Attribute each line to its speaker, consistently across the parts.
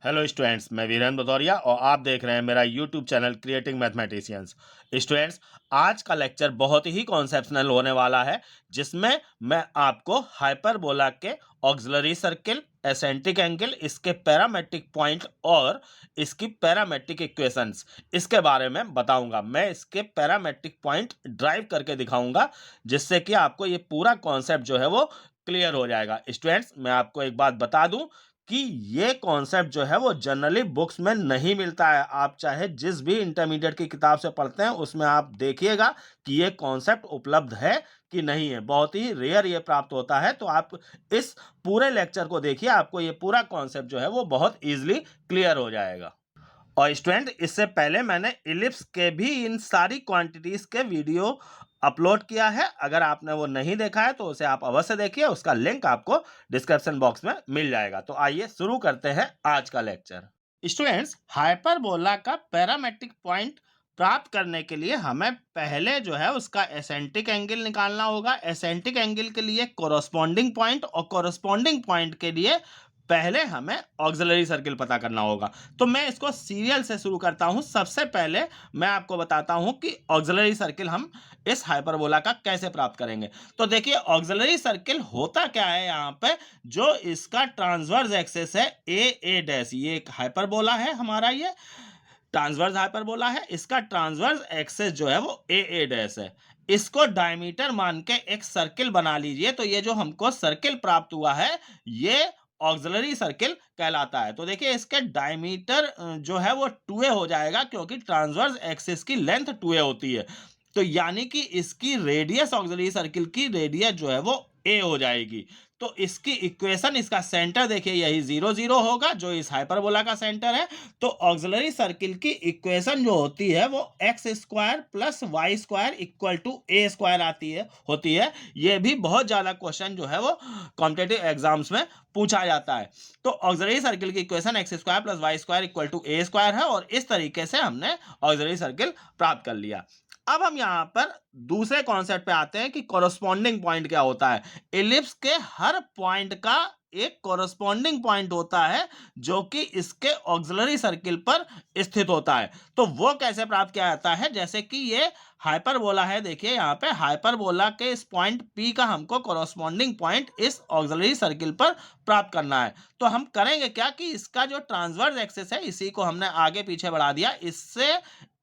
Speaker 1: Hello students, मैं वीरेंद्र भदौरिया और आप देख रहे हैं मेरा YouTube channel creating mathematicians. Students, आज का लेक्चर बहुत ही कॉन्सेप्शनल होने वाला है, जिसमें मैं आपको हाइपरबोला के ऑक्सिलरी सर्किल, एसेंट्रिक एंगल, इसके पैरामेट्रिक पॉइंट और इसकी पैरामेट्रिक इक्वेशंस, इसके बारे में बताऊंगा। मैं इसके पैरामेट्रिक पॉइंट ड्राइव करके दिखाऊंगा, जिससे कि आपको ये पूरा कॉन्सेप्ट जो है वो क्लियर हो जाएगा। स्टूडेंट्स, मैं आपको एक बात बता दूं कि ये कॉन्सेप्ट जो है वो जनरली बुक्स में नहीं मिलता है। आप चाहे जिस भी इंटरमीडिएट की किताब से पढ़ते हैं, उसमें आप देखिएगा कि ये कॉन्सेप्ट उपलब्ध है कि नहीं है। बहुत ही रेयर ये प्राप्त होता है। तो आप इस पूरे लेक्चर को देखिए, आपको ये पूरा कॉन्सेप्ट जो है वो बहुत इजीली क्लियर हो जाएगा। और स्टूडेंट, इससे पहले मैंने इलिप्स के भी इन सारी क्वांटिटीज के वीडियो अपलोड किया है। अगर आपने वो नहीं देखा है तो उसे आप अवश्य देखिए, उसका लिंक आपको डिस्क्रिप्शन बॉक्स में मिल जाएगा। तो आइए शुरू करते हैं आज का लेक्चर। स्टूडेंट्स, हाइपरबोला का पैरामेट्रिक पॉइंट प्राप्त करने के लिए हमें पहले जो है उसका एसेंट्रिक एंगल निकालना होगा। एसेंट्रिक एंगल के लिए कोरस्पॉन्डिंग पॉइंट और कोरस्पॉन्डिंग पॉइंट के लिए पहले हमें ऑक्सिलरी सर्किल पता करना होगा। तो मैं इसको सीरियल से शुरू करता हूं। सबसे पहले मैं आपको बताता हूं कि ऑक्सिलरी सर्किल हम इस हाइपरबोला का कैसे प्राप्त करेंगे। तो देखिए, ऑक्सिलरी सर्किल होता क्या है यहाँ पे, जो इसका ट्रांसवर्स एक्सिस है ए डैश, ये एक हाइपरबोला है हमारा, ये ट्रांसवर्स हाइपरबोला है। इसका ट्रांसवर्स एक्सिस जो है वो ए डैश है। इसको डायमीटर मान के एक सर्किल बना लीजिए। तो ये जो हमको सर्किल प्राप्त हुआ है, ये ऑक्सिलरी सर्किल कहलाता है। तो देखिए, इसके डायमीटर जो है वो 2a हो जाएगा, क्योंकि ट्रांसवर्स एक्सिस की लेंथ 2a होती है। तो यानी कि इसकी रेडियस, ऑक्सिलरी सर्किल की रेडियस जो है वो a हो जाएगी। तो इसकी इक्वेशन, इसका सेंटर देखिए, यही 0 0 होगा, जो इस हाइपरबोला का सेंटर है। तो ऑक्सिलरी सर्किल की इक्वेशन जो होती है वो x square plus y square equal to a square होती है। ये भी बहुत ज्यादा क्वेश्चन जो है वो कॉम्पिटिटिव एग्जाम्स में पूछा जाता है। तो ऑक्सिलरी सर्किल की equation x square plus y square equal to a square है, और इस तरीके से हमने ऑक्सिलरी सर्किल प्राप्त कर लिया। अब हम यहां पर दूसरे कॉन्सेप्ट पे आते हैं कि कोरस्पॉन्डिंग पॉइंट क्या होता है। इलिप्स के हर पॉइंट का एक कोरस्पॉन्डिंग पॉइंट होता है, जो कि इसके ऑक्सिलरी सर्किल पर स्थित होता है। तो वो कैसे प्राप्त किया जाता है, जैसे कि ये हाइपरबोला है। देखिए, यहाँ पे हाइपरबोला के इस पॉइंट P का हमको कोरस्पॉन्डिंग पॉइंट इस ऑक्सिलरी सर्किल पर प्राप्त करना है। तो हम करेंगे क्या कि इसका जो ट्रांसवर्स एक्सिस है, इसी को हमने आगे पीछे बढ़ा दिया। इससे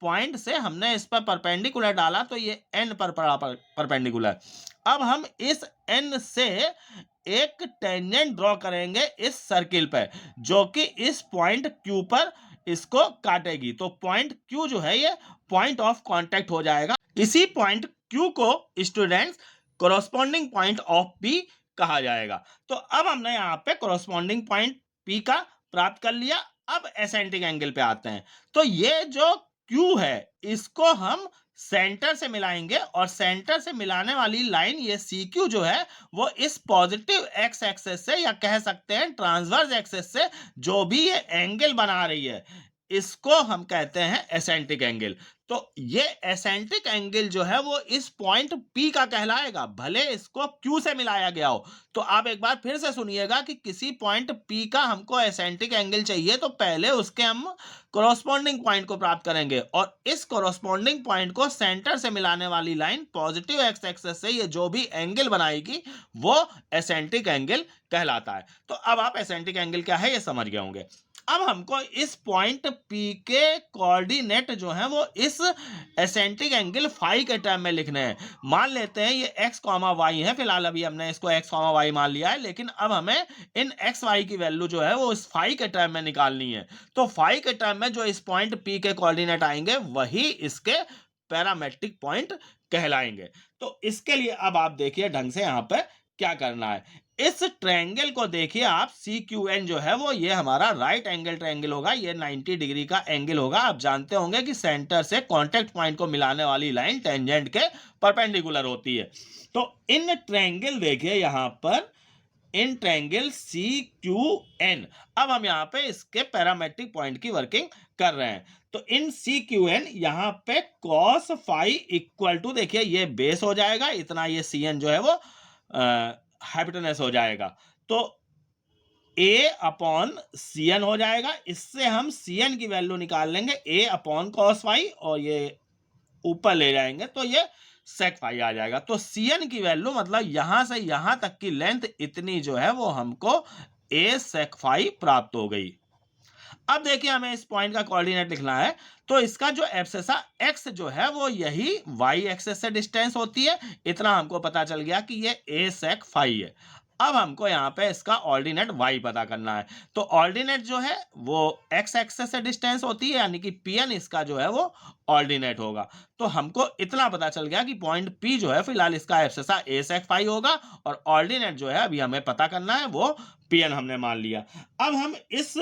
Speaker 1: पॉइंट से हमने इस पर परपेंडिकुलर डाला, तो ये n पर पड़ा परपेंडिकुलर। अब हम इस n से एक टेंजेंट ड्रॉ करेंगे इस सर्किल पे, जो कि इस पॉइंट Q पर इसको काटेगी। तो पॉइंट Q जो है, ये पॉइंट ऑफ कांटेक्ट हो जाएगा। इसी पॉइंट Q को students corresponding point of P कहा जाएगा। तो अब हमने यहाँ पे कोरस्पॉन्डिंग पॉइंट P का प्राप्त कर लिया। अब एसेंट्रिक एंगल पे आते हैं। तो ये जो Q है, इसको हम सेंटर से मिलाएंगे, और सेंटर से मिलाने वाली लाइन ये CQ जो है, वो इस पॉजिटिव एक्स एक्सेस से, या कह सकते हैं ट्रांसवर्स एक्सेस से, जो भी ये एंगल बना रही है, इसको हम कहते हैं एसेंट्रिक एंगल। तो ये एसेंट्रिक एंगल जो है वो इस पॉइंट P का कहलाएगा, भले इसको Q से मिलाया गया हो। तो आप एक बार फिर से सुनिएगा कि किसी पॉइंट P का हमको एसेंट्रिक एंगल चाहिए, तो पहले उसके हम कोरस्पॉन्डिंग पॉइंट को प्राप्त करेंगे, और इस कोरस्पॉन्डिंग पॉइंट को सेंटर से मिलाने वाली लाइन पॉजिटिव एक्स एक्सेस से ये जो भी एंगल बनाएगी, वो एसेंट्रिक एंगल कहलाता है। तो अब आप एसेंट्रिक एंगल क्या है ये समझ गए होंगे। अब हमको इस पॉइंट P के कोऑर्डिनेट जो है वो इस एसेंट्रिक एंगल फाई के टर्म में लिखने हैं। मान लेते हैं ये x, y है। फिलहाल अभी हमने इसको x, y मान लिया है, लेकिन अब हमें इन x, y की वैल्यू जो है वो इस फाई के टर्म में निकालनी है। तो फाई के टर्म में जो इस पॉइंट P के कोऑर्डिनेट आएंगे, वही इसके पैरामेट्रिक पॉइंट कहलाएंगे। तो इसके लिए अब आप देखिए ढंग से यहाँ पे क्या करना है। इस ट्रायंगल को देखिए आप, CQN जो है वो ये हमारा राइट एंगल ट्रायंगल होगा, ये 90 डिग्री का एंगल होगा। आप जानते होंगे कि सेंटर से कांटेक्ट पॉइंट को मिलाने वाली लाइन टेंजेंट के परपेंडिकुलर होती है। तो इन ट्रायंगल देखिए यहाँ पर, इन ट्रायंगल CQN, अब हम यहाँ पे इसके पैरामेट्रिक पॉइंट की वर्किंग कर रहे हैं। तो इन CQN यहाँ पे cos फाई इक्वल टू, देखिए ये बेस हो जाएगा इतना, ये CN जो है वो हाइपोटेनस हो जाएगा। तो a अपॉन सी एन हो जाएगा। इससे हम सी एन की वैल्यू निकाल लेंगे a अपॉन कॉस फाई और ये ऊपर ले जाएंगे तो ये सेक फाई आ जाएगा। तो सी एन की वैल्यू मतलब यहां से यहां तक की लेंथ इतनी जो है वो हमको a सेक फाई प्राप्त हो गई। अब देखिए हमें इस पॉइंट का कोऑर्डिनेट लिखना है, तो इसका जो एब्सेसा x जो है वो यही y एक्सिस से डिस्टेंस होती है। इतना हमको पता चल गया कि ये a सेक फाई है। अब हमको यहाँ पे इसका ऑर्डिनेट y पता करना है। तो ऑर्डिनेट जो है वो x एक्सिस से डिस्टेंस होती है, यानी कि pn इसका जो है वो ऑर्डिनेट होगा। तो हमको इतना पता चल गया कि पॉइंट P जो है फिलहाल इसका एब्सेसा a सेक फाई होगा और ऑर्डिनेट जो है अभी हमें पता करना है वो pn हमने मान लिया। अब हम इस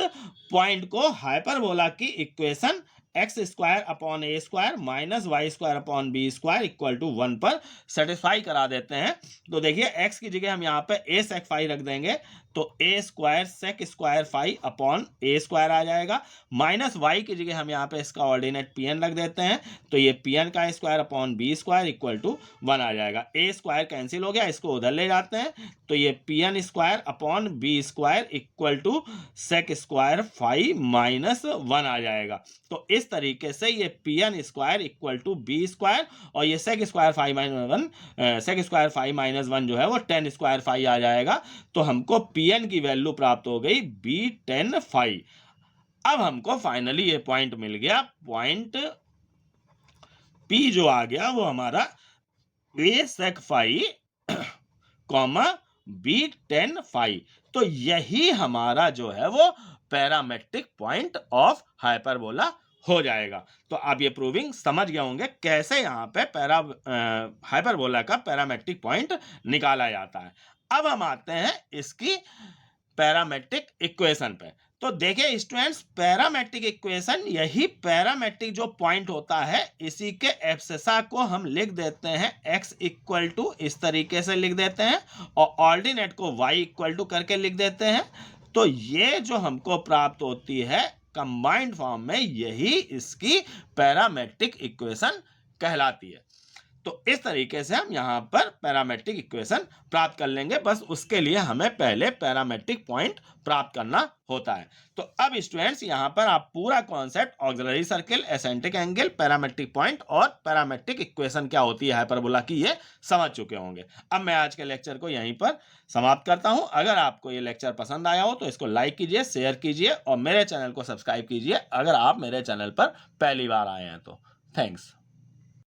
Speaker 1: पॉइंट को हाइपरबोला की equation x square upon a square minus y square upon b square equal to 1 पर सेटिस्फाई करा देते हैं। तो देखिए x की जगह हम यहाँ पे a सेक फाई रख देंगे तो a square sec square phi upon a square आ जाएगा। माइनस y की जगह हम यहाँ पे इसका ऑर्डिनेट pn रख देते हैं तो ये pn का square upon b square equal to 1 आ जाएगा। a स्क्वायर कैंसिल हो गया, इसको उधर ले जाते हैं तो ये pn square upon b square equal to sec square phi minus 1 आ जाएगा। तो इस तरीके से ये pn square equal to b square और ये sec square phi minus 1 sec square phi minus 1 जो है वो 10 स्क्वायर फाई आ जाएगा। तो हमको pn की वैल्यू प्राप्त हो गई b10 फाई। अब हमको फाइनली ये पॉइंट मिल गया। पॉइंट p जो आ गया वो हमारा a sec phi comma b10 phi. तो यही हमारा जो है वो पैरामेट्रिक पॉइंट ऑफ हाइपरबोला हो जाएगा। तो आप ये प्रूविंग समझ गए होंगे कैसे यहाँ पे हाइपरबोला का पैरामेट्रिक पॉइंट निकाला जाता है। अब हम आते हैं इसकी पैरामेट्रिक इक्वेशन पे। तो देखिए स्टूडेंट्स, पैरामेट्रिक इक्वेशन यही पैरामेट्रिक जो पॉइंट होता है इसी के एब्सेसा को हम लिख देते हैं x इक्वल टू इस तरीके से लिख देते हैं और ऑर्डिनेट को y इक्वल टू करके लिख देते हैं। तो ये जो हमको प्राप्त होती है कंबाइंड फॉर्म में, यही इसकी पैरामेट्रिक इक्वेशन कहलाती है। तो इस तरीके से हम यहाँ पर पैरामेट्रिक इक्वेशन प्राप्त कर लेंगे। बस उसके लिए हमें पहले पैरामेट्रिक पॉइंट प्राप्त करना होता है। तो अब स्टूडेंट्स यहाँ पर आप पूरा concept auxiliary circle, eccentric angle, parametric point और पैरामेट्रिक इक्वेशन क्या होती है हाइपरबोला की ये समझ चुके होंगे। अब मैं आज के लेक्चर को यहीं पर समाप्त करता हूँ। अगर आपको ये लेक्चर पसंद आया हो तो इसको लाइक कीजिए, शेयर कीजिए और मेरे चैनल को सब्सक्राइब कीजिए अगर आप मेरे चैनल पर पहली बार आए हैं तो। थैंक्स।